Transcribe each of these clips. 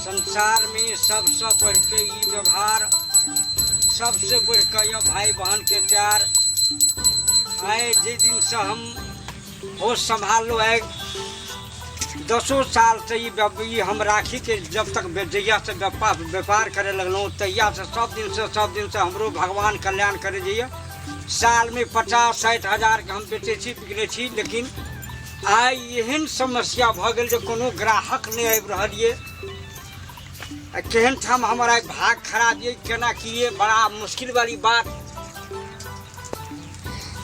संसार में सबसे बढ़ के ये व्यवहार, सबसे बढ़ के यह भाई बहन के प्यार। आए जे दिन से हम होश संभाल लो है, 10 साल से ये हम राखी के जब तक जहिया से व्यापार करे लगलों तहिया से सब दिन से हमरो भगवान कल्याण करे जाइए। साल में 50-60 हजार के हम बेचे छी बिकने छी, लेकिन आई एहन समस्या भ गेल जे कोनो ग्राहक नहीं आबि रहल ये। केहन ठाम हमारा भाग खराब ये, केना किए, बड़ा मुश्किल वाली बात।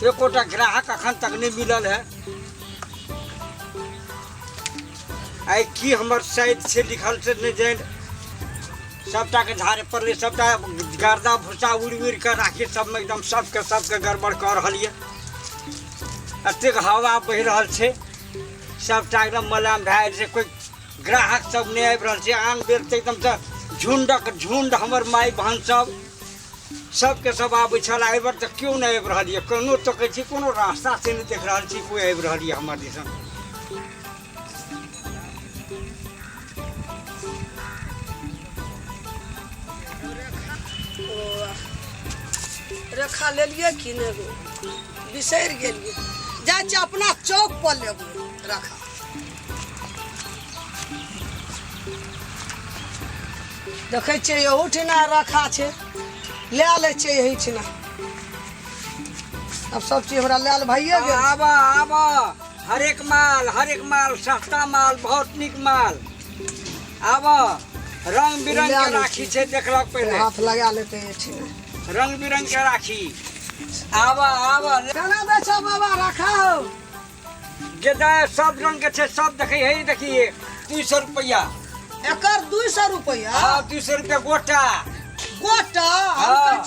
एकोटा ग्राहक अखन तक नहीं मिलल है। आई की हमर साइड से लिखल से नहीं जान, सबटा के झाड़े पड़ले, सबटा गर्दा भूसा उड़ के राखी सब में एकदम सबके गड़बड़ कर रहल ये। अतेक हवा बह रहल छे, सबटा एकदम मलाम भए से कोई ग्राहक सब नहीं आबि रहल छे। आन बेर तो एकदम से झुंडक झुंड हमर माई बहन सबके सब आबै छल। एहि बेर तऽ क्यों नहीं आबि रहल ये, कोनो तो कहै छी कोनो रास्ता से नहीं देख रहल छी कोई आबि रहल ये हमर दिसन। रेखा ले लिए कि नहीं गो, बिसर गेलिए। जाए छी अपना चौक पर लेबो रेखा। देखे छियै यहू ठिना रखा छे, ले ले छे यही ठिना। अब सब चीज हमरा ले भाइये गेल। आबा हर एक माल सस्ता माल, बहुत निक माल। आबा रंग बिरंग के राखी छे, देखलक पहले हाथ लगा लेते ये ठिना, रंग बिरंग के राखी। आबा केना दे छो बाबा रखा हो? गेदा सब रंग के छे, सब देखिए, यही देखिए 200 रुपया। एकर 200 रुपया? हाँ 200 रुपया गोटा। गोटा? हाँ।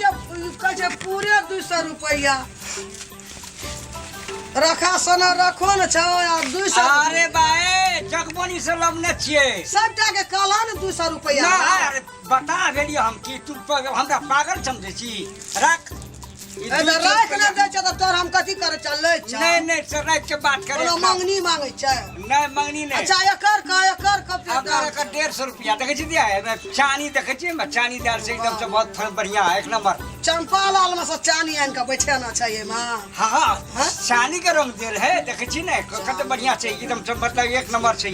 कहे पूरे 200 रुपया। रखा सोना रखो न छो यार 200। अरे बाए जगबनी से लबने छिए, सबटा के कहला न 200 रुपया। ना अरे बता गेलिए हम कि तू हमरा पागल समझे छी। रख राख न दे छ त तोर हम कथी करे चले छ? नहीं सर राख के बात करे। कोनो मंगनी मांगे छ? नहीं मंगनी नहीं। अच्छा एकर कते दाम? एकर 150 रुपया देखे छी दिया है। चानी देखे छी, चानी दार से एकदम से बहुत बढ़िया है, एक नंबर। चंपा लाल में से चानी आन के बैठाना चाहिए मां। हाँ चानी के रंग देल है, देखे छी ना कते बढ़िया छै, एकदम से मतलब एक नंबर छै।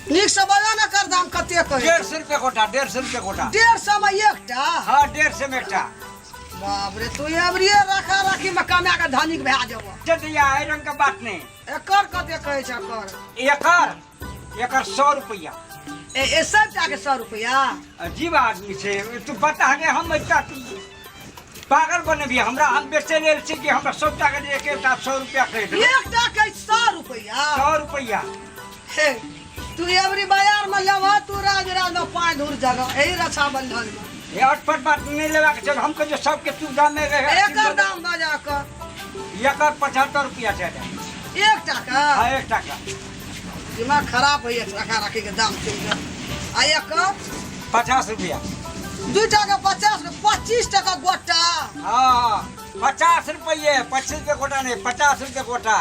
निक से बजा न कर दाम कते कहे? 150 रुपया गोटा, 150 रुपया गोटा। 150 में एकटा? हाँ 150 में एकटा। बाप रे तू एवरिए रखा राखी में कमा के धनिक भए जेबो। जदिया है रंग के बात नहीं। एकर कते कहे छ एकर? एकर 100 रुपया। ए सबटा के 100 रुपया? अजीब आदमी छे तू, बता के हम इतना पागल बनेबी हमरा। हम बेचे लेल छी कि हमरा सबटा के एकटा 100 रुपया कह दे। एकटा के 100 रुपया? 100 रुपया। हे तू एवरी बाजार में लेबा, तू राज में 5 धूर जगह एही रक्षाबंधन में। ये अटपट बात नहीं लेवा के चल, हमको जो सबके सुविधा में रहे। एकर दाम बजा कर? एकर 75 रुपया छै। एकटा का? हाँ 1 टका। दिमाग खराब है रखा राखी के दाम चल गया। आ एकर 50 रुपया। 2 टका 50 25 टका गोटा? हाँ 50 रुपये, 25 रुपया गोटा नहीं, 50 रुपया गोटा।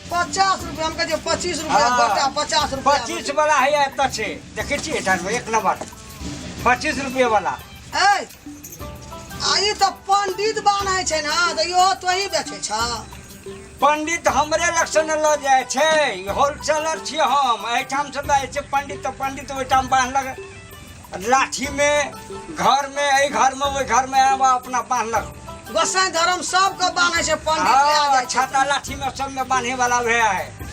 50 रुपया हम कहे 25 रुपया गोटा, 50 रुपया 25 वाला है एत छे, देखे छी एक नंबर 25 रुपये वाला। ए आई तो पंडित बान्हे छै ना, तो यो तो ही बेचे छ? पंडित हमरे लक्षण ल जाए छे, होलसेलर छी हम। एठाम से लाए छे पंडित, तो पंडित ओठाम बांधलक लाठी में, घर में, ए घर में, ओई घर में अपना बांधलक। गोसाई धर्म सबके बान्हे छै पंडित ले आ जाय छै। छाता लाठी में सब में बांधे वाला वे है।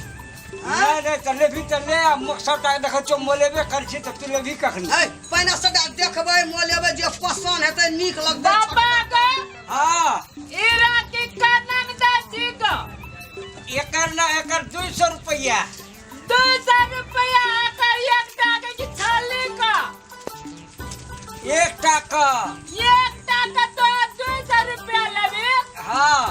नहीं तो ले भी तो ले, सबटा देखो छो मोलेबे कर छी तो तू ले भी कखनी। ए पहिने सबटा देखबै मोलेबै, जे पसंद हेतै नीक लगतै। बाबा को हां ई राखी का नाम दादी को? एकर ना एकर 200 रुपया। 200 रुपया एकर एक टाका की थाली का? 1 टका। एक टाका तो 200 रुपया लेबे? हाँ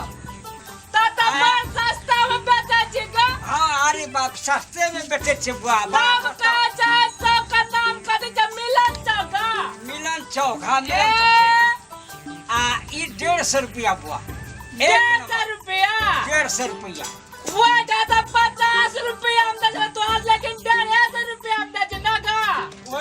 तो बहुत सस्ता में बेचे छी का? हाँ अरे बाप सस्ते में बेचे छे बुआ। नाम का चाहे चौक का नाम का दे मिलन चौक। मिलन चौक। हाँ मिलन चौक। ई 150 रुपया बुआ। 150 रुपया? 150 रुपया। वो दादा 50 रुपया हम दे तो, लेकिन 150 रुपया हम दे ना का?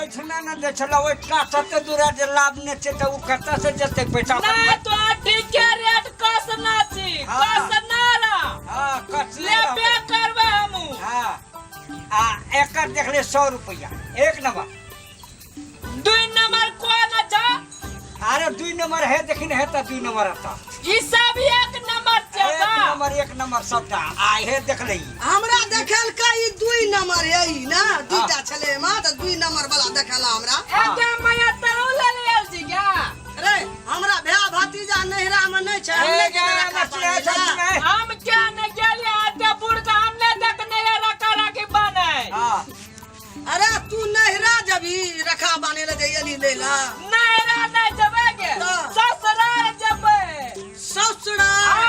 इतना न दे छला ओइ काट से दूरा जे लाभ ने छे त उ कत्ता से जते पैसा नहीं तो ठीक के रेट कसना छी कसनारा हां कट लेबे करबे हमू हां आ एकर देखले 100 रुपया एक नंबर 2 नंबर कोन छ अरे 2 नंबर है देखिन है त 2 नंबर आता ई सब 1 नंबर छै बा एक नंबर सबटा आ हे देख ले हमरा देखल का ई 2 नंबर है ई ना दूटा छले मा त 2 नंबर वाला देखला हमरा एके मैया तरौ ले लेल छी क्या अरे हमरा भैया भतीजा नहिरा में नहीं छै हमने के रखा पड़े हम क्या न गेलिए आते बुढ़ का हमने देखने ये रखा रखी बने हां अरे तू नहिरा जबी रखा बाने ले जइली लेला नहरा नहीं जबे के ससुराल जबे ससुराल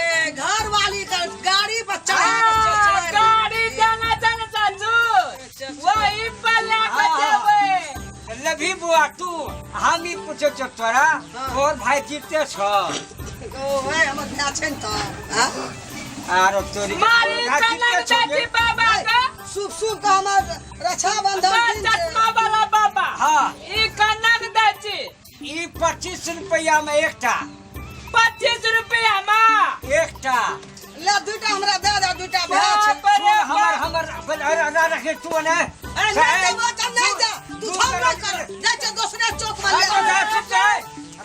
ए घर वाली का गाड़ी पर चढ़ा गाड़ी जाना जन साजू वही पर लेके जबे लभी बुआ तू हम ही पूछो छ तोरा और भाई जीते छ ओ है हम क्या छन त हां आरो तोरी मारी कनक दादी बाबा का शुभ शुभ का हमर रक्षा बंधन दिन चश्मा वाला बाबा हां ई कनक दादी ई 25 रुपया में एकटा 25 रुपया में एकटा ले दूटा हमरा दे दे दूटा भैया छै हमर रखे तू ने ए नहीं दे नहीं दे तू झगड़ा कर जा के दूसरे चौक में ले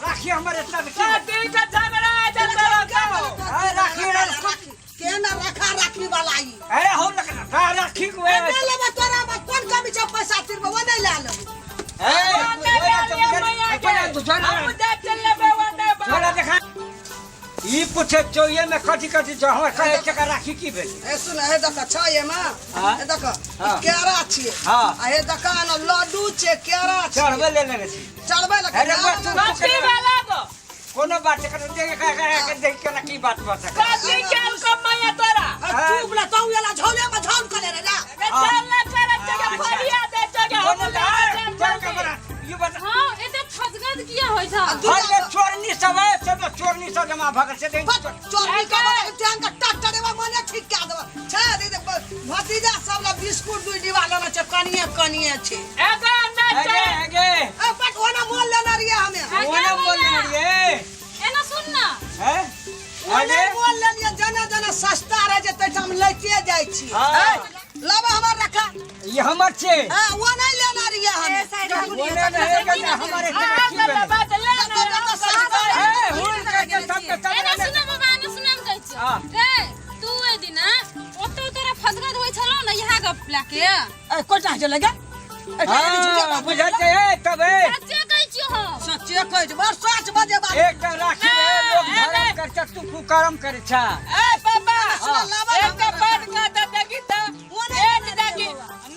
राखी हमर इतना शादी का झगड़ा है जल्दी राखी केना रखा राखी वाला ई अरे हम राखी को ए ले तोरा में कौन कमी छै पैसा तीर वो नहीं ले ले ई पूछे चोये में कथी कथी जो हमर कहे चका राखी की भेल ए सुन ए देख छ ये मां ए देख केरा छिए हां आ ए देख न लड्डू छे केरा छे चढ़बे ले लेने छी चढ़बे अरे कथी वाला को कोनो बात कर देख के ना की बात बता कथी केल कमाया तोरा तू बोला तू वाला झोले में झोल कर ले रे ना चल ना कर जगह फरिया दे जगह ये बता हां एते फसगद किया होय था अरे चोरनी सब चोरनी सब जमा भगर से दे चोरी का ट्यांग का टट्टरे में मने ठीक क्या देबा छ दे भतीजा सब ला बिस्कुट दुई डिबा लेना छ कनिए छे एगा ना आगे आगे ए बट ओना मोल लेना रिया हमें ओना बोल रे एना सुन ना हैं ओने मोल लेनिए जना सस्ता रह जते हम लेके जाय छी हां लाबा हमर रखा ये हमर छे हां वो नहीं लेना रिया हमें ओने रहेगा हमारे की भेल बात ले ए हुन के सब एना सुन बाबा एना सुन हम कहै छी रे तू ए दिन ओतो तोरा फसगद होय छलो ना यहा गप लाके ए कोटा जे लगे हां बुझाते है तब सच्चे कहै छी हो सच्चे कहै छी बस 5 बजे बाद एक राखी लोग धर्म कर तू कुकर्म करे छा ए बाबा एक बात का देखी त एक देखी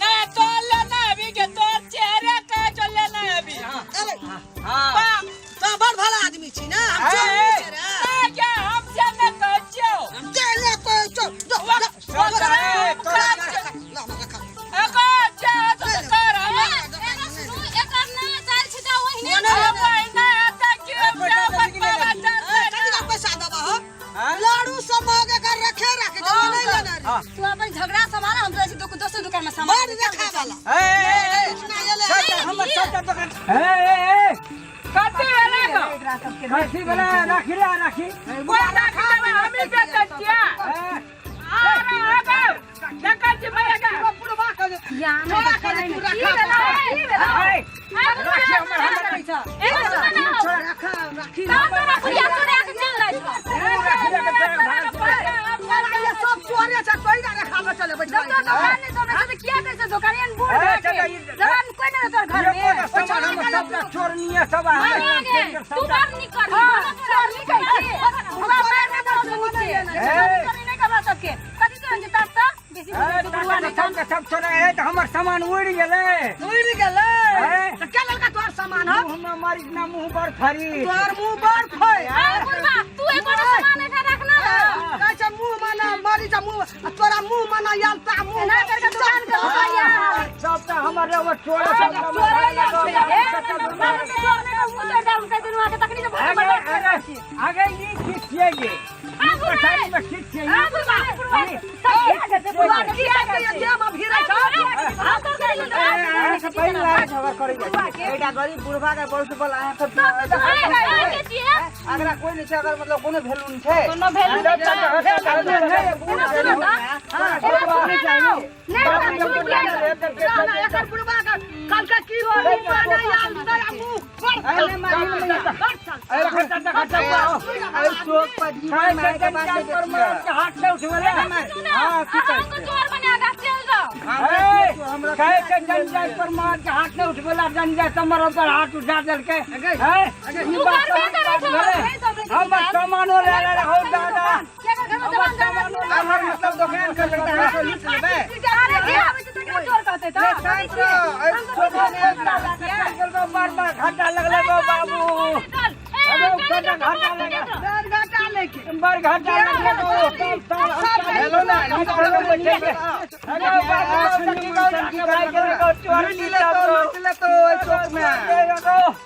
ना तो लेना अभी के तो चेहरे का जो लेना अभी हां तो बड़ भला आदमी छी ना हम चोरी छे रे क्या हम से न कहछो हम तेले को एगो जा तो कर एना सुन एकर ना चाल छिटा ओहिने ना आता क्यों पैसा दबा हो लाडू सब मांगे कर रखे जो नहीं लेना रे तू अपन झगड़ा संभाल हम तो दोसर दुकान में सामान बड़ देखा वाला ए हमर सब दुकान ए कथी वाला को राखी वाला राखी कोई राखी देबे हम ही बेच दिया अरे आगे देखा छी भैया का पुरवा कर या में देखा नहीं की भेला राखी हमर एना सुन ना राखी तोरा पुरिया चोरा के चल रही ये सब चोरे से कोई ना रखा में चले बैठ दुकान ने सब किया कैसे दुकानियन बूढ़ जवान कोई ना तोर घर में चोरनिया सब तू बात नहीं कर चोर नहीं कहि हमरा पैर में दर्द नहीं करवा सबके कथि से अंजता त बेसी सब छोड़ा है तो हमर सामान उड़ गेले तो क्या लड़का तोर सामान है मुंह मारी ना मुंह पर फरी तोर मुंह बड़ खोय बुढ़वा तू एक और सामान एठा रखना कहै मुंह माना मारी जा मुंह तोरा मुंह माना यालता मुंह ना करके दुकान के सब तो हमर चोर सब मुझे डाउन कर देना आगे तक नहीं तो आगे ये खींचिएगे पछाड़ी में खींचिए बेटा गरीब बुढ़वा का बहुत बल आया सब अगर कोई नहीं अगर मतलब कोनो वैल्यू नहीं है कोनो वैल्यू कल का की हो रही है ना यार अरे मारी अरे खट्टा खट्टा अरे चोक पर जीवन में के बाद हाथ से उठवले हां हमको चोर बनेगा चल जाओ हमरा कहे के जंजाल पर मार के हाथ से उठवला जंजाल तमरो पर हाथ उठा दल के है तू करबे करे छो हम सामानो ले ले हो दादा क्या घर में जवान जवान हमर मतलब दुकान कर लेता है तो लूट लेबे अरे के हमें तो क्या चोर कहते था बार घाटा लगले बाबू घाटा हेलो ना हेलो ना चोर ले तो चोक में